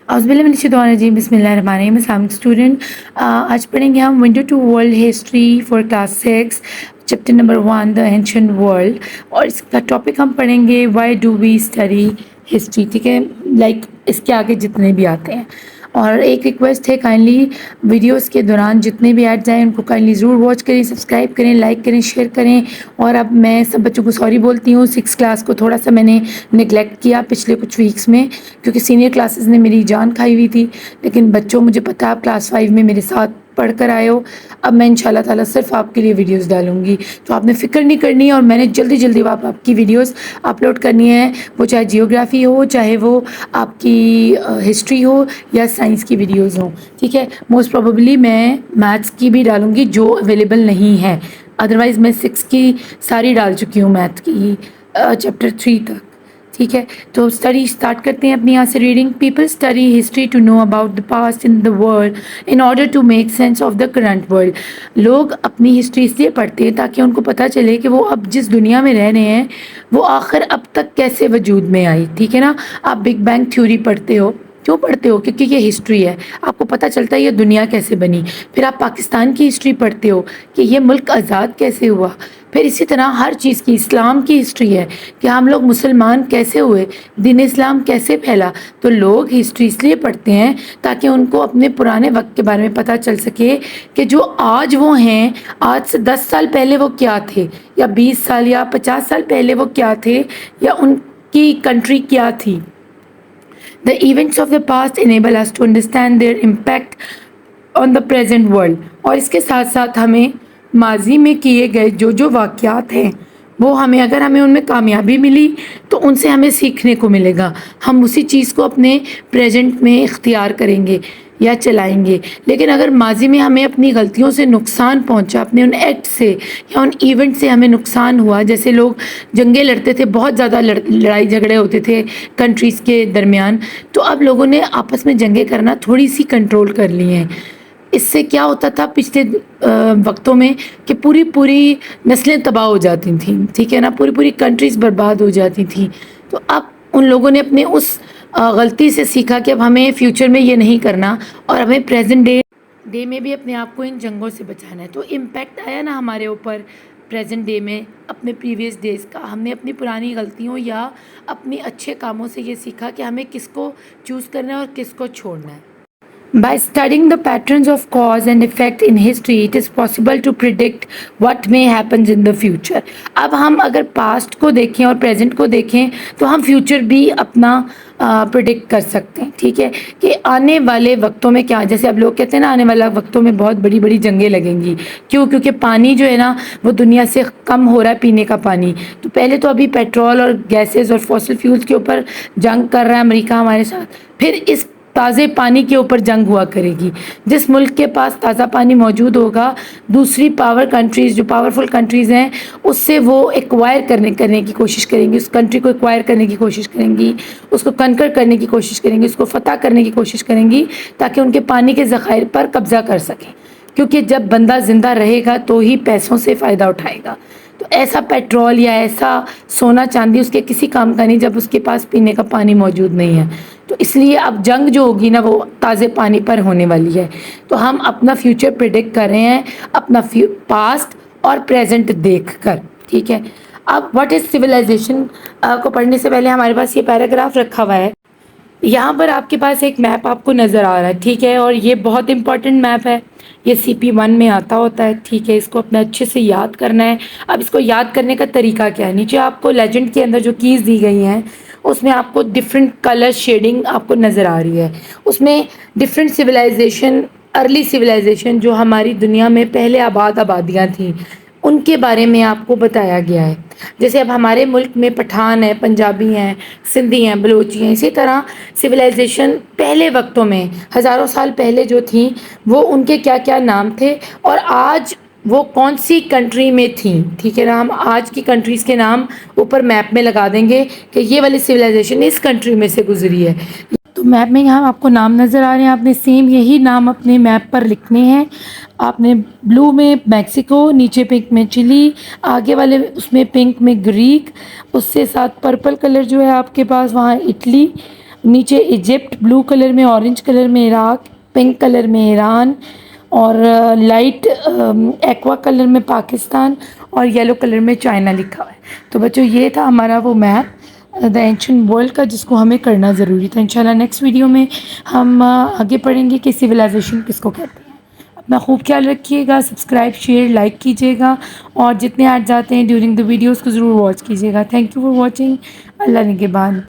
औज़ुबिल्लाहिमिनश्शैतानिर्रजीम बिस्मिल्लाहिर्रहमानिर्रहीम। अस्सलाम स्टूडेंट, आज पढ़ेंगे हम window to world history for class 6 chapter number 1 the ancient world. और इसका टॉपिक हम पढ़ेंगे why do we study history. ठीक है, लाइक इसके आगे जितने भी आते हैं। और एक रिक्वेस्ट है, काइंडली वीडियोस के दौरान जितने भी ऐड्स आए उनको काइंडली ज़रूर वॉच करें, सब्सक्राइब करें, लाइक करें, शेयर करें। और अब मैं सब बच्चों को सॉरी बोलती हूँ, 6 क्लास को थोड़ा सा मैंने निगलेक्ट किया पिछले कुछ वीक्स में, क्योंकि सीनियर क्लासेस ने मेरी जान खाई हुई थी। लेकिन बच्चों, मुझे पता है आप क्लास 5 में मेरे साथ पढ़ कर आए हो। अब मैं इंशाल्लाह ताला सिर्फ आपके लिए वीडियोस डालूंगी, तो आपने फ़िक्र नहीं करनी है। और मैंने जल्दी जल्दी आपकी वीडियोस अपलोड करनी है, वो चाहे जियोग्राफी हो, चाहे वो आपकी हिस्ट्री हो या साइंस की वीडियोस हो। ठीक है, मोस्ट प्रोबेबली मैं मैथ्स की भी डालूंगी जो अवेलेबल नहीं है, अदरवाइज़ मैं 6 की सारी डाल चुकी हूँ, मैथ की चैप्टर 3 तक। ठीक है, तो स्टडी स्टार्ट करते हैं अपनी यहाँ से reading. People study history to know about the past in the world in order to make sense of the current world. लोग अपनी हिस्ट्री इसलिए पढ़ते हैं ताकि उनको पता चले कि वो अब जिस दुनिया में रह रहे हैं वो आखिर अब तक कैसे वजूद में आई। ठीक है ना, आप बिग बैंग थ्योरी पढ़ते हो, क्यों पढ़ते हो? क्योंकि ये हिस्ट्री है, आपको पता चलता है ये दुनिया कैसे बनी। फिर आप पाकिस्तान की हिस्ट्री पढ़ते हो कि ये मुल्क आज़ाद कैसे हुआ। फिर इसी तरह हर चीज़ की, इस्लाम की हिस्ट्री है कि हम लोग मुसलमान कैसे हुए, दीन इस्लाम कैसे फैला। तो लोग हिस्ट्री इसलिए पढ़ते हैं ताकि उनको अपने पुराने वक्त के बारे में पता चल सके कि जो आज वो हैं, आज से 10 साल पहले वो क्या थे, या 20 साल या 50 साल पहले वो क्या थे, या उनकी कंट्री क्या थी। The events of the past enable us to understand their impact on the present world। और इसके साथ साथ हमें माजी में किए गए जो वाक़यात हैं वो हमें, अगर हमें उनमें कामयाबी मिली तो उनसे हमें सीखने को मिलेगा। हम उसी चीज़ को अपने प्रेजेंट में इख्तियार करेंगे या चलाएंगे। लेकिन अगर माजी में हमें अपनी गलतियों से नुकसान पहुंचा, अपने उन एक्ट से या उन इवेंट से हमें नुकसान हुआ, जैसे लोग जंगें लड़ते थे, बहुत ज़्यादा लड़ाई झगड़े होते थे कंट्रीज़ के दरमियान, तो अब लोगों ने आपस में जंगें करना थोड़ी सी कंट्रोल कर ली हैं। इससे क्या होता था पिछले वक्तों में कि पूरी पूरी नस्लें तबाह हो जाती थीं। ठीक है ना, पूरी पूरी कंट्रीज़ बर्बाद हो जाती थीं। तो अब उन लोगों ने अपने उस गलती से सीखा कि अब हमें फ्यूचर में ये नहीं करना, और हमें प्रेजेंट डे में भी अपने आप को इन जंगों से बचाना है। तो इम्पैक्ट आया ना हमारे ऊपर प्रेजेंट डे में अपने प्रीवियस डेज़ का। हमने अपनी पुरानी गलतियों या अपने अच्छे कामों से ये सीखा कि हमें किसको चूज़ करना है और किसको छोड़ना है। By studying the patterns of cause and effect in history, it is possible to predict what may happen in the future। अब हम अगर पास्ट को देखें और प्रेजेंट को देखें तो हम फ्यूचर भी अपना प्रिडिक्ट कर सकते हैं। ठीक है, कि आने वाले वक्तों में क्या, जैसे अब लोग कहते हैं ना आने वाला वक्तों में बहुत बड़ी बड़ी जंगें लगेंगी। क्यों? क्योंकि पानी जो है ना वो दुनिया से कम हो रहा है, पीने का पानी। तो पहले तो अभी पेट्रोल और गैसेस और फॉसिल फ्यूल्स के ऊपर जंग कर रहा है अमेरिका हमारे साथ, फिर इस ताज़े पानी के ऊपर जंग हुआ करेगी। जिस मुल्क के पास ताज़ा पानी मौजूद होगा, दूसरी पावर कंट्रीज़, जो पावरफुल कंट्रीज़ हैं, उससे वो एक्वायर करने की कोशिश करेंगी, उस कंट्री को एक्वायर करने की कोशिश करेंगी, उसको कनकर करने की कोशिश करेंगी, उसको फतह करने की कोशिश करेंगी, ताकि उनके पानी के ज़खायर पर कब्ज़ा कर सकें। क्योंकि जब बंदा ज़िंदा रहेगा तो ही पैसों से फ़ायदा उठाएगा। तो ऐसा पेट्रोल या ऐसा सोना चांदी उसके किसी काम का नहीं जब उसके पास पीने का पानी मौजूद नहीं है। तो इसलिए अब जंग जो होगी ना वो ताज़े पानी पर होने वाली है। तो हम अपना फ्यूचर प्रिडिक्ट कर रहे हैं अपना पास्ट और प्रेजेंट देख कर। ठीक है, अब व्हाट इज़ सिविलाइजेशन को पढ़ने से पहले हमारे पास ये पैराग्राफ रखा हुआ है। यहाँ पर आपके पास एक मैप आपको नज़र आ रहा है। ठीक है, और ये बहुत इंपॉर्टेंट मैप है, ये CP1 में आता होता है। ठीक है, इसको अपने अच्छे से याद करना है। अब इसको याद करने का तरीका क्या है, नीचे आपको लेजेंड के अंदर जो कीज़ दी गई हैं उसमें आपको डिफरेंट कलर शेडिंग आपको नज़र आ रही है। उसमें डिफरेंट सिविलाइजेशन, अर्ली सिविलाइजेशन जो हमारी दुनिया में पहले आबादियाँ थीं, उनके बारे में आपको बताया गया है। जैसे अब हमारे मुल्क में पठान है, पंजाबी हैं, सिंधी हैं, बलोची हैं, इसी तरह सिविलाइजेशन पहले वक्तों में हज़ारों साल पहले जो थी वो उनके क्या क्या नाम थे और आज वो कौन सी कंट्री में थी। ठीक है ना, हम आज की कंट्रीज़ के नाम ऊपर मैप में लगा देंगे कि ये वाली सिविलाइजेशन इस कंट्री में से गुजरी है। तो मैप में यहाँ आपको नाम नज़र आ रहे हैं, आपने सेम यही नाम अपने मैप पर लिखने हैं। आपने ब्लू में मैक्सिको, नीचे पिंक में चिली, आगे वाले उसमें पिंक में ग्रीक, उससे साथ पर्पल कलर जो है आपके पास वहाँ इटली, نیچے ایجپٹ، بلو کلر میں، اورنج کلر میں عراق، پنک کلر میں ایران، اور لائٹ ایکوا کلر میں پاکستان، اور یلو کلر میں چائنا لکھا ہوا ہے. تو بچوں یہ تھا ہمارا وہ میپ دا اینشنٹ ورلڈ کا، جس کو ہمیں کرنا ضروری تھا. انشاءاللہ نیکسٹ ویڈیو میں ہم آگے پڑھیں گے کہ سویلائزیشن کس کو کہتے ہیں. اپنا خوب خیال رکھیے گا، سبسکرائب شیئر لائک کیجیے گا، اور جتنے آج جاتے ہیں ڈیورنگ دا ویڈیوز کو ضرور واچ کیجیے گا. Thank you for watching. Allah نگہبان.